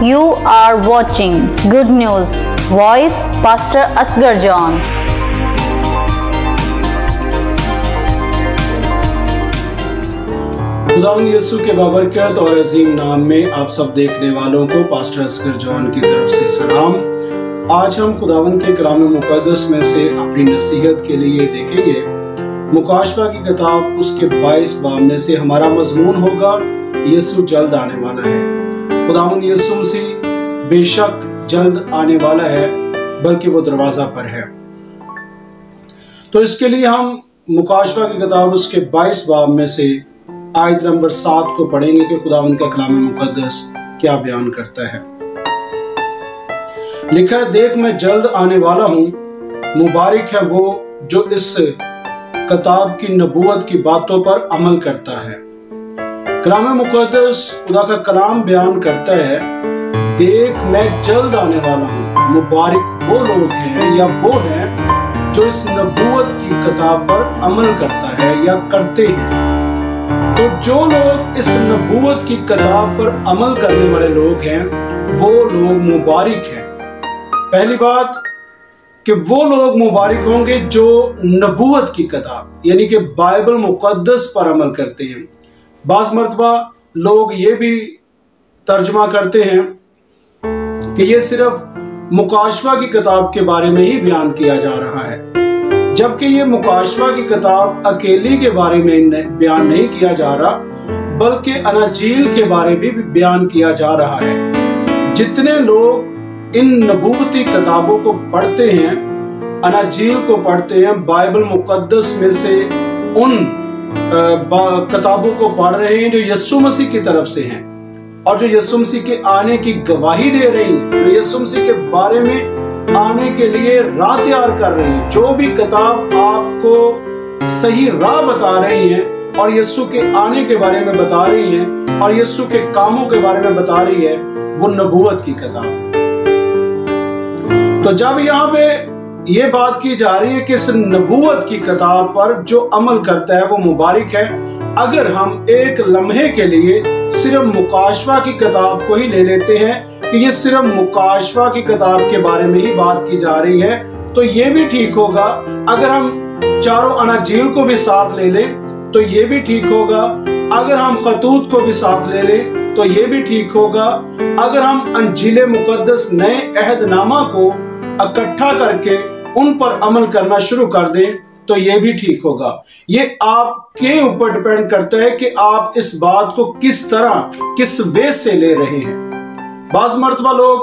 You are watching Good News Voice Pastor Asghar John. खुदावंद यीशु के बाबरकत और अजीम नाम में आप सब देखने वालों को पास्टर असगर जॉन की तरफ से सलाम। आज हम खुदावंद के कलाम मुकद्दस में से अपनी नसीहत के लिए देखेंगे मुकाशवा की किताब उसके 22 बाब में से हमारा मजमून होगा यीशु जल्द आने वाला है। खुदावंद यीशु मसीह बेशक जल्द आने वाला है, बल्कि वो दरवाजा पर है। तो इसके लिए हम मुकाशवा की किताब उसके 22 बाब में से आयत नंबर 7 को पढ़ेंगे कि खुदावंद का कलाम मुकद्दस क्या बयान करता है। लिखा है, देख मैं जल्द आने वाला हूं, मुबारक है वो जो इस किताब की नबूवत की बातों पर अमल करता है। कलाम मुकद्दस खुदा का कलाम बयान करता है, देख मैं जल्द आने वाला हूं, मुबारक वो लोग हैं या वो हैं जो इस नबूवत की किताब पर अमल करता है या करते हैं। तो जो लोग इस नबूवत की किताब पर अमल करने वाले लोग हैं वो लोग मुबारक हैं। पहली बात कि वो लोग मुबारक होंगे जो नबूवत की किताब यानी कि बाइबल मुकद्दस पर अमल करते हैं। बाज़ मर्तबा लोग ये भी तर्जमा करते हैं कि ये सिर्फ मुकाशवा की किताब के बारे में ही बयान किया जा रहा है, जबकि ये मुकाशवा की किताब अकेली के बारे में बयान नहीं किया जा रहा, बल्कि अनाजील के बारे में भी बयान किया जा रहा है। जितने लोग इन नबूवती किताबों को पढ़ते हैं, अनाजील को पढ़ते हैं, बाइबल मुकद्दस में से उन किताबों को पढ़ रहे हैं जो यीशु मसीह की तरफ से हैं और जो यीशु मसीह के आने की गवाही दे रही हैं, जो यीशु मसीह के बारे में आने के लिए राह तैयार कर रही हैं, जो भी किताब आपको सही राह बता रही है और यीशु के आने के बारे में बता रही है और यीशु के कामों के बारे में बता रही है, वो नबूवत की किताब है। तो जब यहाँ पे ये बात की जा रही है कि इस नबूवत की किताब पर जो अमल करता है वो मुबारक है, अगर हम एक लम्हे के लिए सिर्फ मुकाशवा की किताब को ही ले लेते हैं कि ये सिर्फ मुकाशवा की किताब के बारे में ही बात की जा रही है, तो ये भी ठीक होगा। अगर हम चारों अनाजील को भी साथ ले लें तो ये भी ठीक होगा। अगर हम खतूत को भी साथ ले लें तो ये भी ठीक होगा। अगर हम अंजील मुकद्दस नए अहदनामा को इकट्ठा करके उन पर अमल करना शुरू कर दें तो ये भी ठीक होगा। ये आपके ऊपर डिपेंड करता है कि आप इस बात को किस तरह, किस वे से ले रहे हैं। बाज़ मर्तबा लोग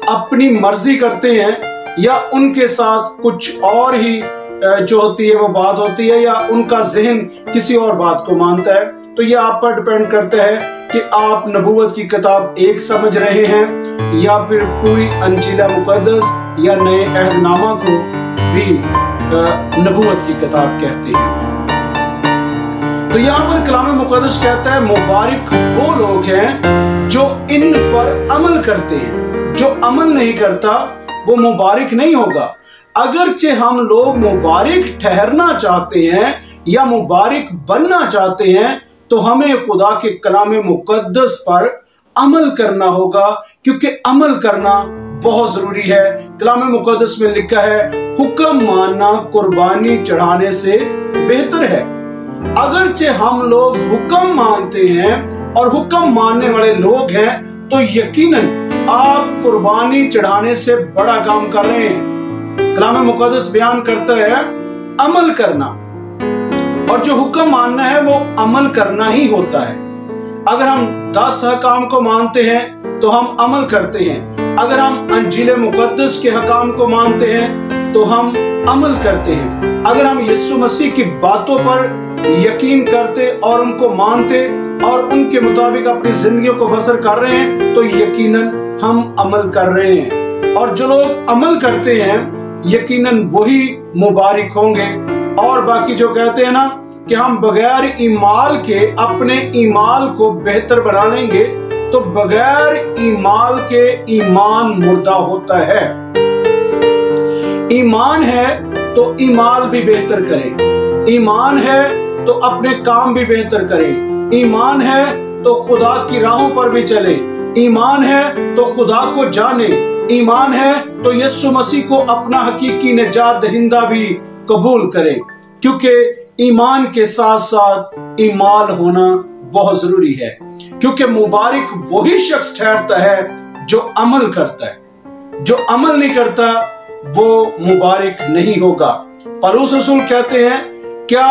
अपनी मर्जी करते हैं या उनके साथ कुछ और ही जो होती है वो बात होती है, या उनका ज़हन किसी और बात को मानता है। तो ये आप पर डिपेंड करता है कि आप नबूवत की किताब एक समझ रहे हैं या फिर पूरी अंजील मुकद्दस या नए अहदनामा को भी नबूवत की किताब कहते हैं। तो यहाँ पर कलाम मुकद्दस कहता है, मुबारक वो लोग हैं जो इन पर अमल करते हैं। जो अमल नहीं करता वो मुबारक नहीं होगा। अगरचे हम लोग मुबारक ठहरना चाहते हैं या मुबारक बनना चाहते हैं तो हमें खुदा के कलाम मुकद्दस पर अमल करना होगा, क्योंकि अमल करना बहुत जरूरी है। कलाम मुकद्दस में लिखा है, हुक्म मानना कुर्बानी चढ़ाने से बेहतर है। अगरचे हम लोग हुक्म मानते हैं और हुक्म मानने वाले लोग हैं तो यकीनन आप कुर्बानी चढ़ाने से बड़ा काम कर रहे हैं। कलाम मुकद्दस बयान करता है अमल करना, और जो हुक्म मानना है वो अमल करना ही होता है। अगर हम 10 हकाम को मानते हैं तो हम अमल करते हैं। अगर हम अंजील मुकद्दस के हकाम को मानते हैं तो हम अमल करते हैं। अगर हम यीशु मसीह की बातों पर यकीन करते और उनको मानते और उनके मुताबिक अपनी जिंदगी को बसर कर रहे हैं तो यकीनन हम अमल कर रहे हैं। और जो लोग अमल करते हैं यकीनन वही मुबारक होंगे। और बाकी जो कहते हैं ना कि हम बगैर ईमाल के अपने ईमाल को बेहतर बना लेंगे, तो बगैर ईमाल के ईमान मुर्दा होता है। ईमान है तो ईमाल भी बेहतर करें, ईमान है तो अपने काम भी बेहतर करें, ईमान है तो खुदा की राहों पर भी चले, ईमान है तो खुदा को जाने, ईमान है तो यीशु मसीह को अपना हकीकी निजात दहिंदा भी कबूल करे, क्योंकि ईमान के साथ साथ ईमाल होना बहुत जरूरी है। क्योंकि मुबारक वही शख्स ठहरता है जो अमल करता है, जो अमल नहीं करता वो मुबारक नहीं होगा। पौलुस रसूल कहते हैं, क्या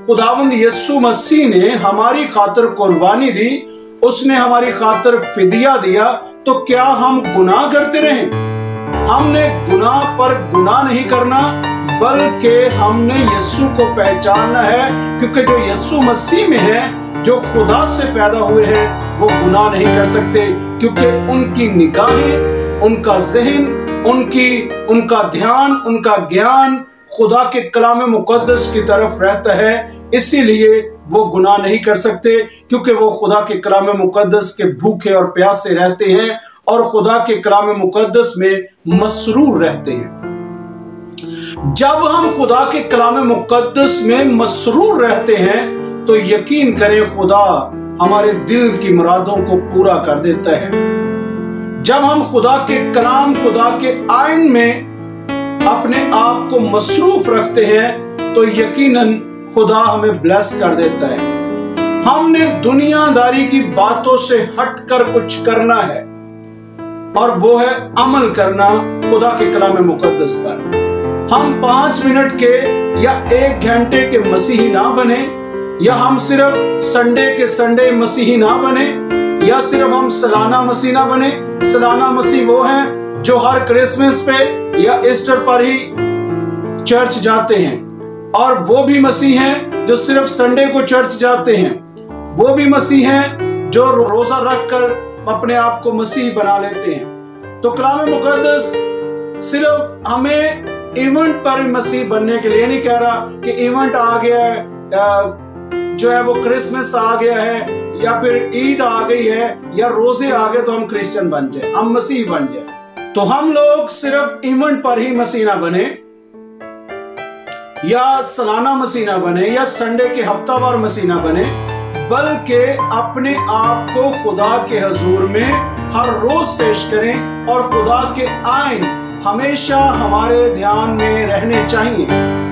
खुदावंद यीशु मसीह ने हमारी खातिर कुर्बानी दी, उसने हमारी खातिर फिदिया दिया, तो क्या हम गुनाह करते रहे? हमने गुनाह पर गुनाह नहीं करना, बल्कि हमने यीशु को पहचानना है, क्योंकि जो यीशु मसीह में है, जो खुदा से पैदा हुए हैं, वो गुनाह नहीं कर सकते, क्योंकि उनकी निगाहें, उनका ज़हन, उनका ध्यान, उनका ज्ञान खुदा के कलाम मुकद्दस की तरफ रहता है। इसीलिए वो गुनाह नहीं कर सकते, क्योंकि वो खुदा के कलाम मुकद्दस के भूखे और प्यासे रहते हैं और खुदा के कलाम मुकद्दस में मसरूर रहते हैं। जब हम खुदा के कलाम मुकद्दस में मसरूर रहते हैं तो यकीन करें खुदा हमारे दिल की मुरादों को पूरा कर देता है। जब हम खुदा के कलाम, खुदा के आइन में अपने आप को मसरूफ रखते हैं तो यकीनन खुदा हमें ब्लेस कर देता है। हमने दुनियादारी की बातों से हटकर कुछ करना है, और वो है अमल करना खुदा के कलाम मुकद्दस पर। हम 5 मिनट के या 1 घंटे के मसीही ना बने, या हम सिर्फ संडे के संडे मसीही ना बने, या सिर्फ हम सालाना मसीह ना बने। सालाना मसीह वो हैं जो हर क्रिसमस पे या ईस्टर पर ही चर्च जाते हैं, और वो भी मसीह हैं जो सिर्फ संडे को चर्च जाते हैं। वो भी मसीह हैं जो रोजा रखकर अपने आप को मसीह बना लेते हैं। तो कलाम मुकद्दस सिर्फ हमें इवेंट पर मसीह बनने के लिए नहीं कह रहा कि इवेंट आ गया है, जो है वो क्रिसमस आ गया है, या फिर ईद आ गई है, या रोजे आ गए तो हम क्रिश्चियन बन जाए, हम मसीह बन जाए। तो हम लोग सिर्फ इवेंट पर ही मसीह ना बने, या सालाना मसीह ना बने, या संडे के हफ्तावार मसीह ना बने, बल्कि अपने आप को खुदा के हजूर में हर रोज पेश करें, और खुदा के आइन हमेशा हमारे ध्यान में रहने चाहिए,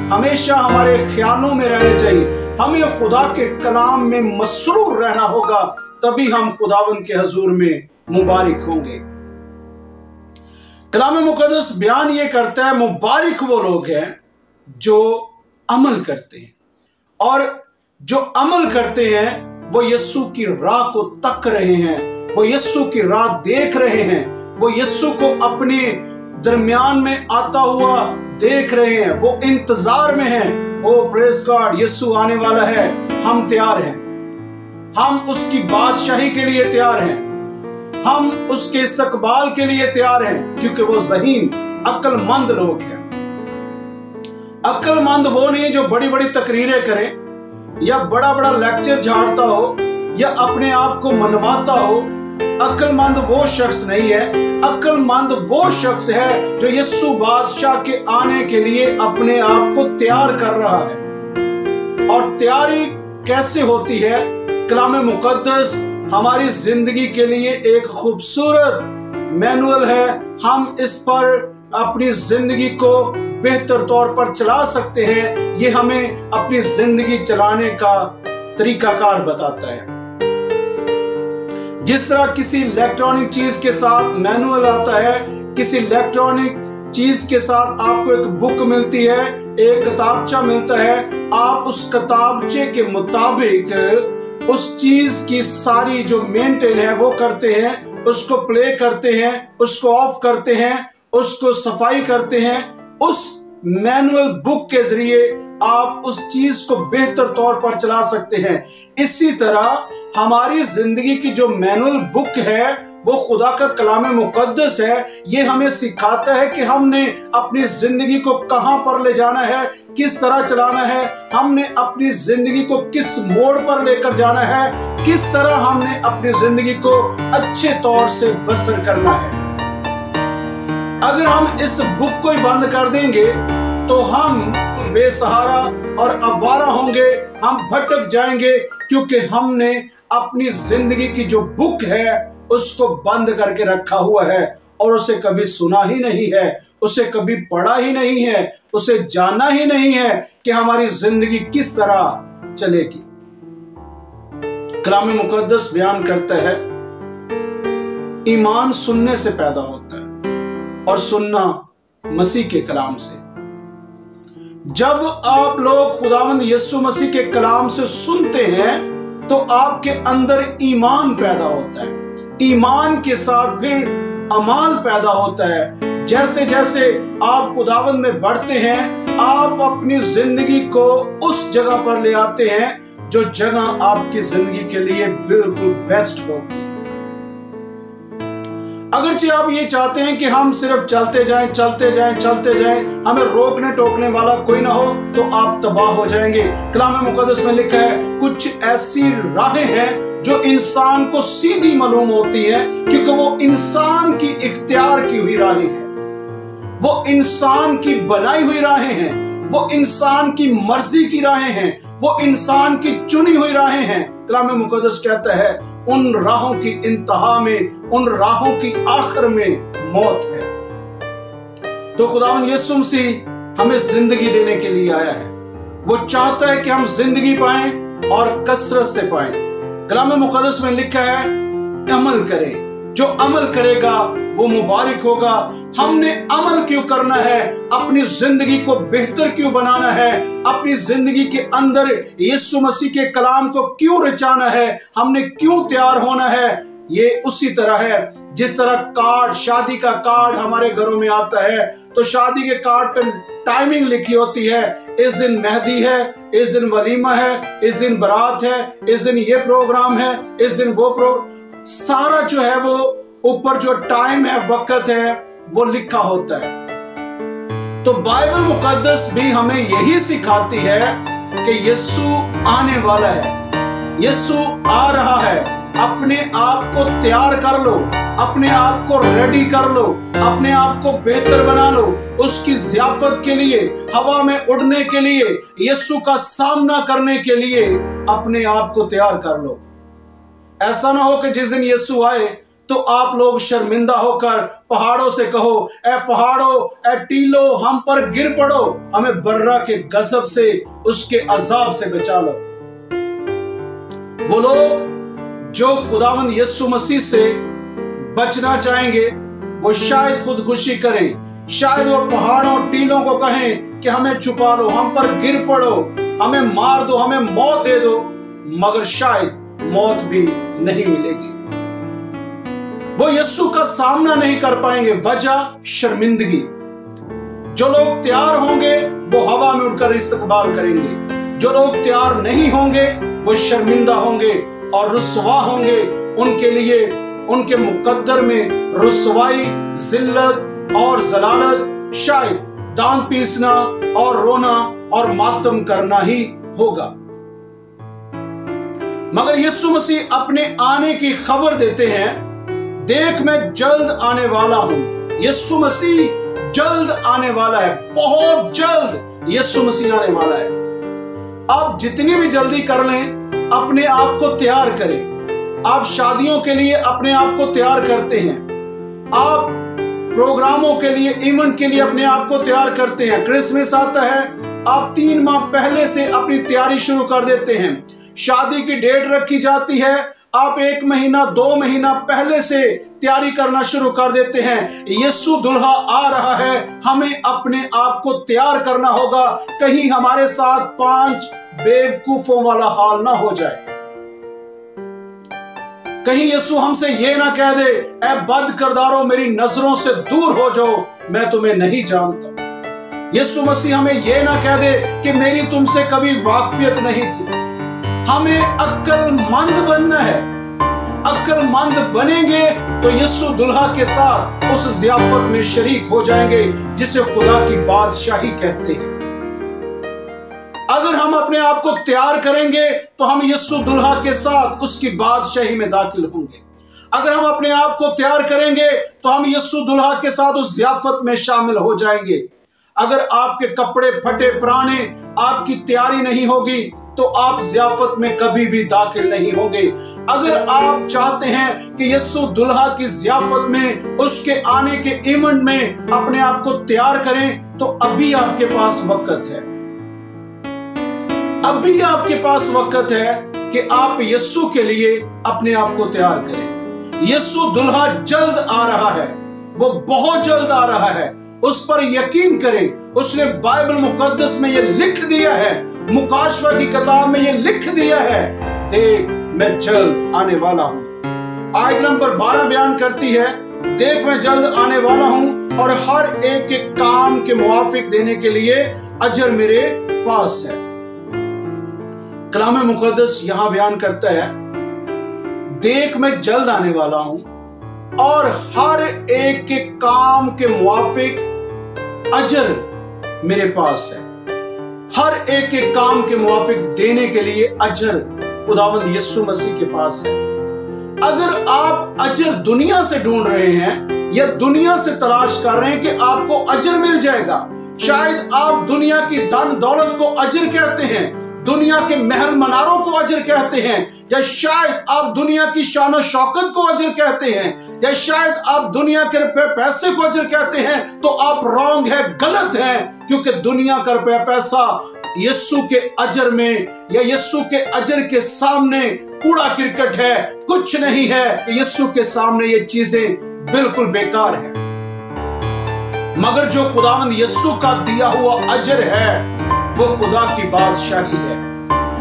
हमेशा हमारे ख्यालों में रहने चाहिए। हमें खुदा के कलाम में मसरूर रहना होगा, तभी हम खुदावंद के हजूर में मुबारक होंगे। कलाम मुकद्दस बयान ये करता है, मुबारक वो लोग हैं जो अमल करते हैं, और जो अमल करते हैं वो यीशु की राह को तक रहे हैं, वो यीशु की राह देख रहे हैं, वो यीशु को अपने दरमियान में आता हुआ देख रहे हैं, वो इंतजार में हैं। ओ प्रेज गॉड, यीशु आने वाला है, हम तैयार हैं, हम उसकी बादशाही के लिए तैयार हैं, हम उसके इस्तकबाल के लिए तैयार हैं, क्योंकि वो ज़हीन अक्लमंद लोग हैं। अक्लमंद वो नहीं जो बड़ी बड़ी तकरीरें करें, या बड़ा बड़ा लेक्चर झाड़ता हो, या अपने आप को मनवाता हो। अक्लमंद वो शख्स नहीं है, अक्लमंद वो शख्स है जो यीशु बादशाह के आने के लिए अपने आप को तैयार कर रहा है। और तैयारी कैसे होती है? कलाम मुकद्दस हमारी जिंदगी के लिए एक खूबसूरत मैनुअल है। हम इस पर अपनी जिंदगी को बेहतर तौर पर चला सकते हैं। ये हमें अपनी जिंदगी चलाने का तरीकाकार बताता है। जिस तरह किसी इलेक्ट्रॉनिक चीज के साथ मैनुअल आता है, किसी इलेक्ट्रॉनिक चीज के साथ आपको एक बुक मिलती है, एक किताबचा मिलता है, आप उस किताबचे के मुताबिक उस चीज की सारी जो मेंटेन है वो करते हैं, उसको प्ले करते हैं, उसको ऑफ करते हैं, उसको सफाई करते हैं। उस मैनुअल बुक के जरिए आप उस चीज को बेहतर तौर पर चला सकते हैं। इसी तरह हमारी जिंदगी की जो मैनुअल बुक है वो खुदा का कलाम मुकद्दस है। ये हमें सिखाता है कि हमने अपनी जिंदगी को कहां पर ले जाना है, किस तरह चलाना है, हमने अपनी जिंदगी को किस मोड़ पर लेकर जाना है, किस तरह हमने अपनी जिंदगी को अच्छे तौर से बसर करना है। अगर हम इस बुक को ही बंद कर देंगे तो हम बेसहारा और आवारा होंगे, हम भटक जाएंगे, क्योंकि हमने अपनी जिंदगी की जो बुक है उसको बंद करके रखा हुआ है और उसे कभी सुना ही नहीं है, उसे कभी पढ़ा ही नहीं है, उसे जाना ही नहीं है कि हमारी जिंदगी किस तरह चलेगी। कलाम मुकद्दस बयान करता है ईमान सुनने से पैदा होता है और सुनना मसीह के कलाम से। जब आप लोग खुदावंद यीशु मसीह के कलाम से सुनते हैं तो आपके अंदर ईमान पैदा होता है, ईमान के साथ फिर अमाल पैदा होता है। जैसे जैसे आप खुदावंद में बढ़ते हैं, आप अपनी जिंदगी को उस जगह पर ले आते हैं जो जगह आपकी जिंदगी के लिए बिल्कुल बेस्ट होगी। अगरचे आप ये चाहते हैं कि हम सिर्फ चलते जाएं, चलते जाएं, चलते जाएं, हमें रोकने टोकने वाला कोई ना हो, तो आप तबाह हो जाएंगे। कलाम मुकद्दस में लिखा है कुछ ऐसी राहें हैं जो इंसान को सीधी मालूम होती है, क्योंकि वो इंसान की इख्तियार की हुई राहें हैं, वो इंसान की बनाई हुई राहें हैं, वो इंसान की मर्जी की राहें हैं, वो इंसान की चुनी हुई राहें हैं। कलाम मुकद्दस कहता है उन राहों की इंतहा में, उन राहों की आखिर में मौत है। तो खुदावंद यीशु मसीह हमें जिंदगी देने के लिए आया है। वो चाहता है कि हम जिंदगी पाएं और कसरत से पाएं। कलाम मुकद्दस में लिखा है अमल करें, जो अमल करेगा वो मुबारक होगा। हमने अमल क्यों करना है? अपनी जिंदगी को बेहतर क्यों बनाना है? अपनी जिंदगी के अंदर यीशु मसीह के कलाम को क्यों रचाना है? हमने क्यों तैयार होना है? ये उसी तरह है जिस तरह कार्ड, शादी का कार्ड हमारे घरों में आता है तो शादी के कार्ड पे टाइमिंग लिखी होती है, इस दिन मेहंदी है, इस दिन वलीमा है, इस दिन बारात है, इस दिन ये प्रोग्राम है, इस दिन वो सारा जो है वो ऊपर जो टाइम है, वक्त है, वो लिखा होता है। तो बाइबल मुकद्दस भी हमें यही सिखाती है कि यीशु आने वाला है, यीशु आ रहा है। अपने आप को तैयार कर लो, अपने आप को रेडी कर लो, अपने आप को बेहतर बना लो उसकी ज़ियाफत के लिए, हवा में उड़ने के लिए, यीशु का सामना करने के लिए अपने आप को तैयार कर लो। ऐसा ना हो कि जिस दिन यीशु आए तो आप लोग शर्मिंदा होकर पहाड़ों से कहो, ए पहाड़ों, ए टीलो, हम पर गिर पड़ो, हमें बर्रा के गजब से, उसके अजाब से बचा लो। वो लोग जो खुदावंद यीशु मसीह से बचना चाहेंगे वो शायद खुदकुशी करें, शायद वो पहाड़ों टीलों को कहें कि हमें छुपा लो, हम पर गिर पड़ो, हमें मार दो, हमें मौत दे दो, मगर शायद मौत भी नहीं मिलेगी। वो यीशु का सामना नहीं कर पाएंगे, वजह शर्मिंदगी। जो लोग तैयार होंगे वो हवा में उड़कर इस्तकबाल करेंगे, जो लोग तैयार नहीं होंगे वो शर्मिंदा होंगे और रुसवा होंगे। उनके लिए उनके मुकद्दर में रुसवाई, जिल्लत और जलालत, शायद दांत पीसना और रोना और मातम करना ही होगा। मगर यीशु मसीह अपने आने की खबर देते हैं, देख मैं जल्द आने वाला हूं। यीशु मसीह जल्द आने वाला है, बहुत जल्द यीशु मसीह आने वाला है। आप जितनी भी जल्दी कर लें, अपने आप को तैयार करें। आप शादियों के लिए अपने आप को तैयार करते हैं, आप प्रोग्रामों के लिए, इवेंट के लिए अपने आप को तैयार करते हैं। क्रिसमस आता है, आप 3 माह पहले से अपनी तैयारी शुरू कर देते हैं। शादी की डेट रखी जाती है, आप 1 महीना 2 महीना पहले से तैयारी करना शुरू कर देते हैं। यीशु दुल्हा आ रहा है, हमें अपने आप को तैयार करना होगा, कहीं हमारे साथ 5 बेवकूफों वाला हाल ना हो जाए। कहीं यीशु हमसे ये ना कह दे, ऐ बद किरदारों मेरी नजरों से दूर हो जाओ, मैं तुम्हें नहीं जानता। यीशु मसीह हमें ये ना कह दे कि मेरी तुमसे कभी वाकफियत नहीं थी। हमें अक्लमंद बनना है। अक्लमंद बनेंगे तो यीशु दुल्हा के साथ उस ज़ियाफत में शरीक हो जाएंगे जिसे खुदा की बादशाही कहते हैं। अगर हम अपने आप को तैयार करेंगे तो हम यीशु दुल्हा के साथ उसकी बादशाही में दाखिल होंगे। अगर हम अपने आप को तैयार करेंगे तो हम यीशु दुल्हा के साथ उस ज़ियाफत में शामिल हो जाएंगे। अगर आपके कपड़े फटे पुराने, आपकी तैयारी नहीं होगी, तो आप ज़ियाफत में कभी भी दाखिल नहीं होंगे। अगर आप चाहते हैं कि यीशु दुल्हा की ज़ियाफत में, उसके आने के इवेंट में अपने आप को तैयार करें, तो अभी आपके पास वक्त है। अभी आपके पास वक्त है कि आप यीशु के लिए अपने आप को तैयार करें। यीशु दुल्हा जल्द आ रहा है, वो बहुत जल्द आ रहा है, उस पर यकीन करें। उसने बाइबल मुकद्दस में ये लिख दिया है, मुकाशवा की किताब में ये लिख दिया है, देख मैं जल्द आने वाला हूं। आयत नंबर 12 बयान करती है, देख मैं जल्द आने वाला हूं और हर एक के काम के मुआफिक देने के लिए अजर मेरे पास है। कलाम मुकद्दस यहां बयान करता है, देख मैं जल्द आने वाला हूं और हर एक के काम के मुआफिक अजर मेरे पास है। हर एक के काम के मुआफिक देने के लिए अजर खुदावंद यीशु मसीह के पास है। अगर आप अजर दुनिया से ढूंढ रहे हैं या दुनिया से तलाश कर रहे हैं कि आपको अजर मिल जाएगा, शायद आप दुनिया की धन दौलत को अजर कहते हैं, दुनिया के महल मनारों को अजर कहते हैं, या शायद आप दुनिया की शान और शौकत को अजर कहते हैं, या शायद आप दुनिया के रुपए पैसे को अजर कहते हैं, तो आप रॉन्ग है, गलत है। क्योंकि दुनिया का रुपया पैसा यीशु के अजर में या यीशु के अजर के सामने कूड़ा क्रिकेट है, कुछ नहीं है। यीशु के सामने ये चीजें बिल्कुल बेकार है। मगर जो खुदावंद यीशु का दिया हुआ अजर है वो खुदा की बादशाही है,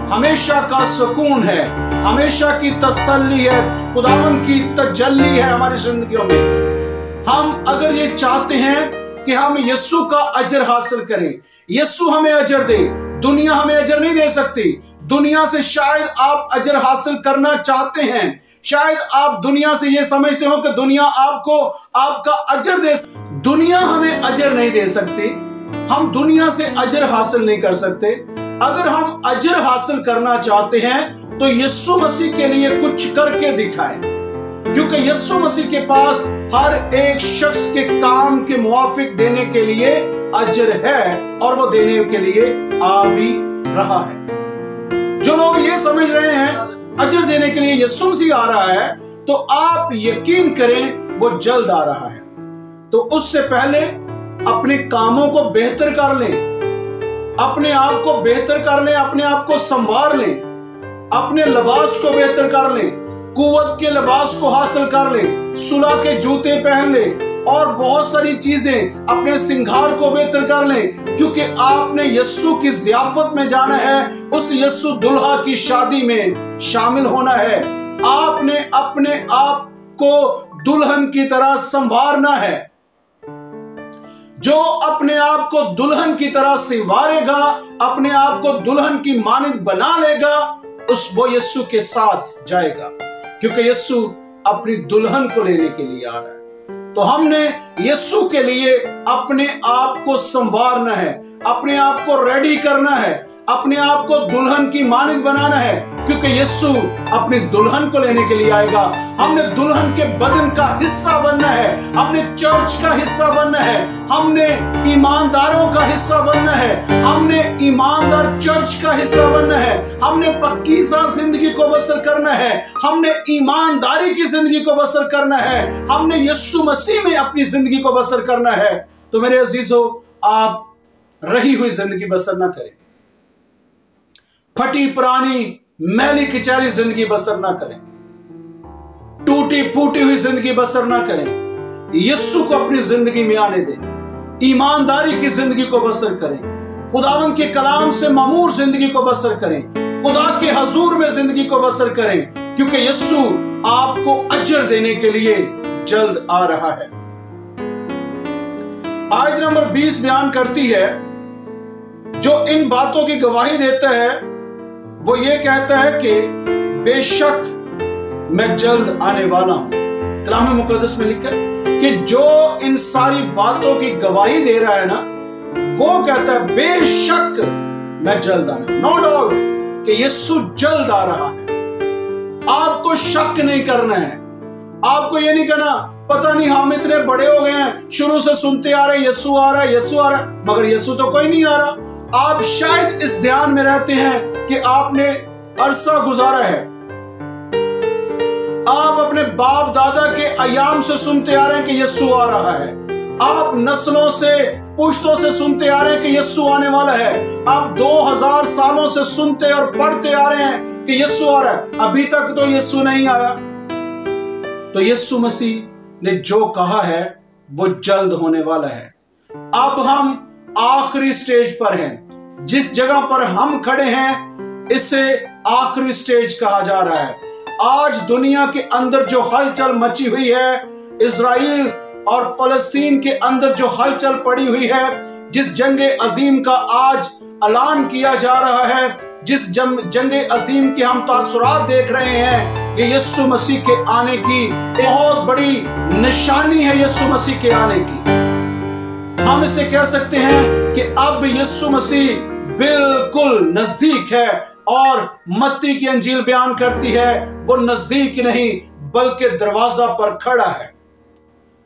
हमेशा का सुकून है, हमेशा की तसल्ली है, खुदावंद की तजल्ली है हमारी जिंदगियों में। हम अगर ये चाहते हैं कि हम यीशु का अजर हासिल करें, यीशु हमें अजर दे, दुनिया हमें अजर नहीं दे सकती। दुनिया से शायद आप अजर हासिल करना चाहते हैं, शायद आप दुनिया से ये समझते हो कि दुनिया आपको आपका अजर दे, दुनिया हमें अजर नहीं दे सकती। हम दुनिया से अजर हासिल नहीं कर सकते। अगर हम अजर हासिल करना चाहते हैं तो यीशु मसीह के लिए कुछ करके दिखाएं, क्योंकि यीशु मसीह के पास हर एक शख्स के काम के मुआफिक देने के लिए अजर है और वो देने के लिए आ भी रहा है। जो लोग ये समझ रहे हैं अजर देने के लिए यीशु मसीह आ रहा है, तो आप यकीन करें वो जल्द आ रहा है। तो उससे पहले अपने कामों को बेहतर कर लें, अपने आप को बेहतर कर लें, अपने आप को संवार लें, अपने लिबास को बेहतर कर लें, कुव्वत के लिबास को हासिल कर लें, सुलह के जूते पहन लें और बहुत सारी चीजें, अपने सिंगार को बेहतर कर लें, क्योंकि आपने यीशु की ज़ियाफत में जाना है, उस यीशु दुल्हा की शादी में शामिल होना है। आपने अपने आप को दुल्हन की तरह संवारना है। जो अपने आप को दुल्हन की तरह संवारेगा, अपने आप को दुल्हन की मानिंद बना लेगा, वो यीशु के साथ जाएगा, क्योंकि यीशु अपनी दुल्हन को लेने के लिए आ रहा है। तो हमने यीशु के लिए अपने आप को संवारना है, अपने आप को रेडी करना है, अपने आप को दुल्हन की मानिंद बनाना है, क्योंकि यीशु अपनी दुल्हन को लेने के लिए आएगा। हमने दुल्हन के बदन का हिस्सा बनना है, हमने चर्च का हिस्सा बनना है, हमने ईमानदारों का हिस्सा बनना है, हमने ईमानदार चर्च का हिस्सा बनना है, हमने पक्कीज़ा जिंदगी को बसर करना है, हमने ईमानदारी की जिंदगी को बसर करना है, हमने यीशु मसीह में अपनी जिंदगी को बसर करना है। तो मेरे अजीजों, आप रही हुई जिंदगी बसर ना करें, फटी पुरानी मैली किचारी जिंदगी बसर ना करें, टूटी फूटी हुई जिंदगी बसर ना करें। यीशु को अपनी जिंदगी में आने दें, ईमानदारी की जिंदगी को बसर करें, खुदावंद के कलाम से मामूर जिंदगी को बसर करें, खुदा के हजूर में जिंदगी को बसर करें, क्योंकि यीशु आपको अजर देने के लिए जल्द आ रहा है। आयत नंबर 20 बयान करती है, जो इन बातों की गवाही देता है वो ये कहता है कि बेशक मैं जल्द आने वाला हूं। कलाम मुकद्दस में लिखा है कि जो इन सारी बातों की गवाही दे रहा है ना, वो कहता है बेशक मैं जल्द आने, नो डाउट कि यीशु जल्द आ रहा है। आपको शक नहीं करना है, आपको ये नहीं कहना पता नहीं हम इतने बड़े हो गए हैं, शुरू से सुनते आ रहे यीशु आ रहा है, यीशु आ रहा है, मगर यीशु तो कोई नहीं आ रहा। आप शायद इस ध्यान में रहते हैं कि आपने अरसा गुजारा है, आप अपने बाप दादा के अयाम से सुनते आ रहे हैं कि यीशु आ रहा है, आप नस्लों से पुश्तों से सुनते आ रहे हैं कि यीशु आने वाला है, आप 2000 सालों से सुनते और पढ़ते आ रहे हैं कि यीशु आ रहा है, अभी तक तो यीशु नहीं आया। तो यीशु मसीह ने जो कहा है वो जल्द होने वाला है। अब हम आखिरी स्टेज पर हैं, जिस जगह पर हम खड़े हैं इसे आखिरी स्टेज कहा जा रहा है। आज दुनिया के अंदर जो हलचल मची हुई है, इजराइल और फलस्तीन के अंदर जो हलचल पड़ी हुई है, जिस जंगे अजीम का आज ऐलान किया जा रहा है, जिस जंगे अजीम के हम तासुरात देख रहे हैं, ये यीशु मसीह के आने की बहुत बड़ी निशानी है। यीशु मसीह के आने की हम इसे कह सकते हैं कि अब यीशु मसीह बिल्कुल नजदीक है, और मत्ती की अंजील बयान करती है वो नजदीक नहीं बल्कि दरवाजा पर खड़ा है।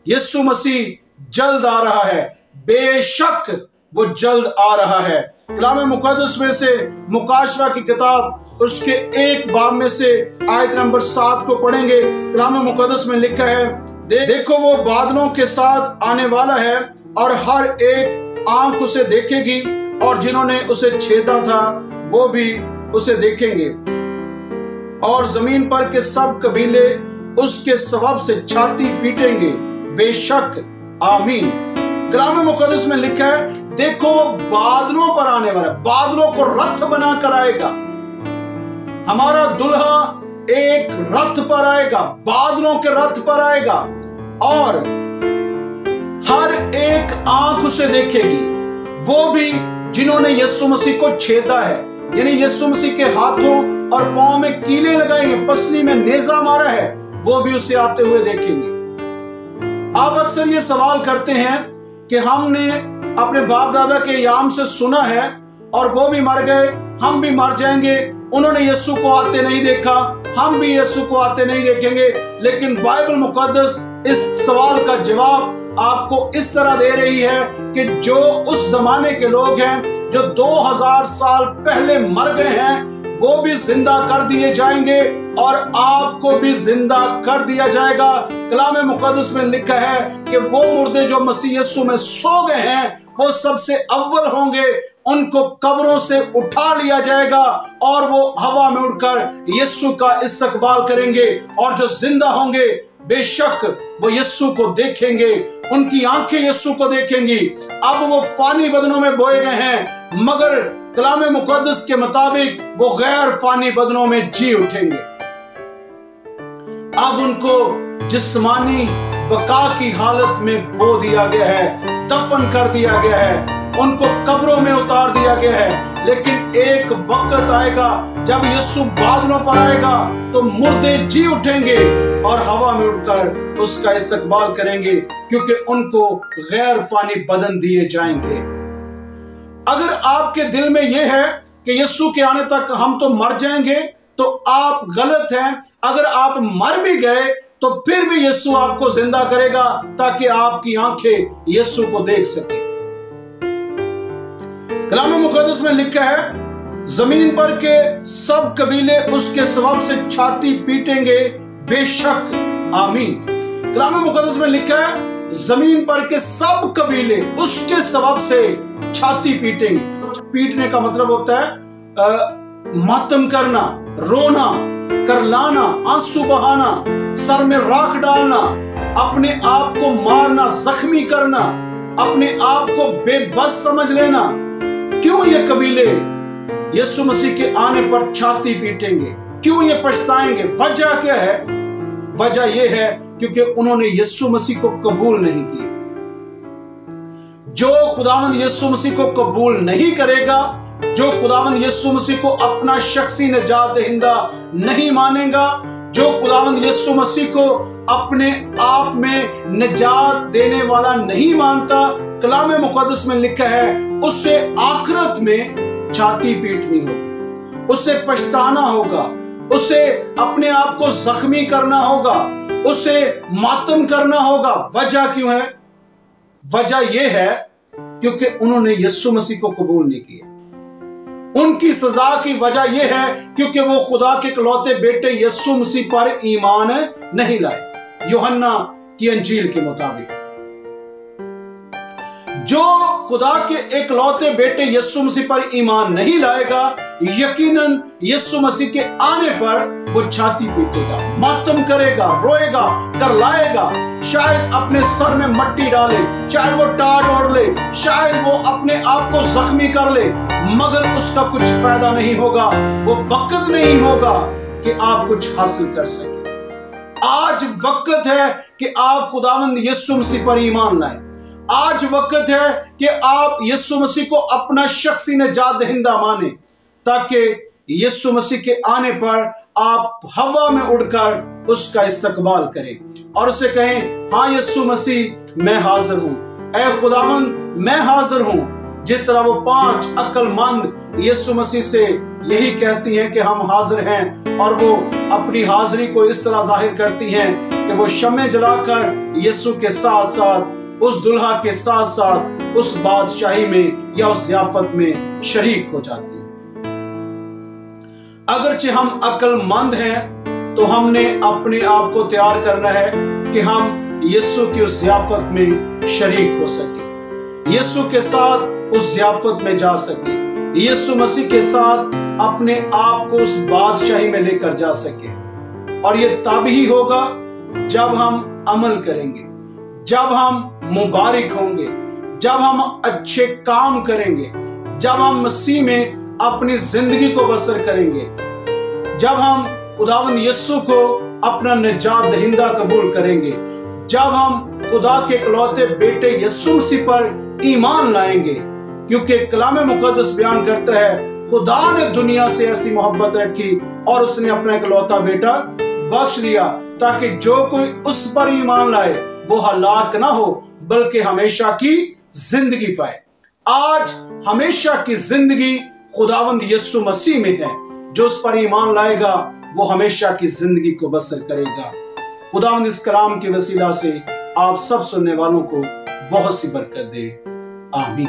यीशु मसीह जल्द आ रहा है, बेशक वो जल्द आ रहा है। कलाम मुकद्दस में से मुकाशवा की किताब उसके 1 बाब में से आयत नंबर 7 को पढ़ेंगे। कलाम मुकद्दस में लिखा है, देखो वो बादलों के साथ आने वाला है और हर एक आंख उसे देखेगी, और जिन्होंने उसे छेदा था वो भी उसे देखेंगे, और जमीन पर के सब कबीले उसके सवाब से छाती पीटेंगे, बेशक आमीन। कलाम मुकद्दस में लिखा है, देखो वो बादलों पर आने वाला है, बादलों को रथ बना कर आएगा। हमारा दुल्हा एक रथ पर आएगा, बादलों के रथ पर आएगा, और हर एक आंख उसे देखेगी, वो भी जिन्होंने यीशु मसीह को छेदा है, यानी यीशु मसीह के हाथों और पांव में कीले लगाए हैं, पसली में नेजा मारा है, वो भी उसे आते हुए देखेंगे। आप अक्सर ये सवाल करते हैं कि हमने अपने बाप दादा के याम से सुना है और वो भी मर गए, हम भी मर जाएंगे, उन्होंने यीशु को आते नहीं देखा, हम भी यीशु को आते नहीं देखेंगे। लेकिन बाइबल मुकद्दस इस सवाल का जवाब आपको इस तरह दे रही है कि जो उस जमाने के लोग हैं जो 2000 साल पहले मर गए हैं, वो भी जिंदा कर दिए जाएंगे और आपको भी जिंदा कर दिया जाएगा। कलाम मुकद्दस में लिखा है कि वो मुर्दे जो मसीह यीशु में सो गए हैं वो सबसे अव्वल होंगे, उनको कब्रों से उठा लिया जाएगा और वो हवा में उड़कर यीशु का इस्तकबाल करेंगे, और जो जिंदा होंगे बेशक वो यीशु को देखेंगे, उनकी आंखें यीशु को देखेंगी। अब वो फानी बदनों में बोए गए हैं, मगर कलाम मुकद्दस के मुताबिक वो गैर फानी बदनों में जी उठेंगे। अब उनको जिस्मानी बका की हालत में बो दिया गया है, दफन कर दिया गया है, उनको कब्रों में उतार दिया गया है। लेकिन एक वक्त आएगा जब यीशु बादलों पर आएगा तो मुर्दे जी उठेंगे और हवा में उड़कर उसका इस्तकबाल करेंगे, क्योंकि उनको गैर फानी बदन दिए जाएंगे। अगर आपके दिल में यह है कि यीशु के आने तक हम तो मर जाएंगे, तो आप गलत हैं। अगर आप मर भी गए तो फिर भी यीशु आपको जिंदा करेगा ताकि आपकी आंखें यीशु को देख सके। कलाम मुकद्दस में लिखा है, जमीन पर के सब कबीले उसके सवाब से छाती पीटेंगे, बेशक आमीन। कलाम मुकद्दस में लिखा है, जमीन पर के सब कबीले उसके सवाब से छाती पीटेंगे। पीटने का मतलब होता है मातम करना, रोना, करलाना, आंसू बहाना, सर में राख डालना, अपने आप को मारना, जख्मी करना, अपने आप को बेबस समझ लेना। क्यों ये कबीले यीशु मसीह के आने पर छाती पीटेंगे? क्यों ये पछताएंगे? वजह क्या है? वजह यह है क्योंकि उन्होंने यीशु मसीह को कबूल नहीं किया। जो खुदावंद यीशु मसीह को कबूल नहीं करेगा, जो खुदावंद यीशु मसीह को अपना शख्सी निजात दहिंदा नहीं मानेगा, जो खुदावंद यीशु मसीह को अपने आप में निजात देने वाला नहीं मानता, कलाम मुकद्दस में लिखा है उसे आखिरत में छाती पीटनी होगी, उसे पछताना होगा, उसे अपने आप को जख्मी करना होगा, उसे मातम करना होगा। वजह क्यों है? वजह यह है क्योंकि उन्होंने यीशु मसीह को कबूल नहीं किया। उनकी सजा की वजह यह है क्योंकि वो खुदा के इकलौते बेटे यीशु मसीह पर ईमान नहीं लाए। यूहन्ना की अंजील के मुताबिक जो खुदा के इकलौते बेटे यीशु मसीह पर ईमान नहीं लाएगा, यकीनन यीशु मसीह के आने पर वो छाती पीटेगा, मातम करेगा, रोएगा, करलाएगा, शायद अपने सर में मट्टी डाले, चाहे वो टाट ओढ़ ले, शायद वो अपने आप को जख्मी कर ले, मगर उसका कुछ फायदा नहीं होगा। वो वक्त नहीं होगा कि आप कुछ हासिल कर सके। आज वक्त है कि आप खुदावंद यीशु मसीह पर ईमान लाएं। आज वक्त है कि आप यीशु मसीह को अपना शख्सी निजात दहिंदा माने, ताकि यीशु मसीह के आने पर आप हवा में उड़कर उसका इस्तकबाल करें और उसे कहें, हाँ यीशु मसीह मैं हाजिर हूं, ऐ खुदावंद मैं हाजिर हूं। जिस तरह वो 5 अक्लमंद यीशु मसीह से यही कहती हैं कि हम हाजिर हैं, और वो अपनी हाजिरी को इस तरह जाहिर करती हैं कि वो शम्मे जलाकर यीशु के साथ साथ, उस दुल्हा के साथ साथ उस बादशाही में या उस ज़ियाफत में शरीक हो जाती है। अगरचे हम अक्लमंद हैं तो हमने अपने आप को तैयार करना है कि हम यीशु की उस ज़ियाफत में शरीक हो सके, यीशु के साथ उस ज़ियाफत में जा सके, यीशु मसीह के साथ अपने आप को उस बादशाही में लेकर जा सके। और ये तब ही होगा जब हम अमल करेंगे, जब हम मुबारक होंगे, जब हम अच्छे काम करेंगे, जब हम मसीह में अपनी जिंदगी को बसर करेंगे, जब हम खुदावंद यीशु को अपना निजात दहिंदा कबूल करेंगे, जब हम खुदा के इकलौते बेटे यीशु मसीह पर ईमान लाएंगे। क्योंकि कलाम मुकद्दस बयान करता है, खुदा ने दुनिया से ऐसी मोहब्बत रखी और उसने अपना इकलौता बेटा बख्श दिया, ताकि जो कोई उस पर ईमान लाए वो हलाक ना हो बल्कि हमेशा की जिंदगी पाए। आज हमेशा की जिंदगी खुदावंद यीशु मसीह में है। जो उस पर ईमान लाएगा वो हमेशा की जिंदगी को बसर करेगा। खुदावंद इस कलाम के वसीला से आप सब सुनने वालों को बहुत सी बरकत दे। आमीन।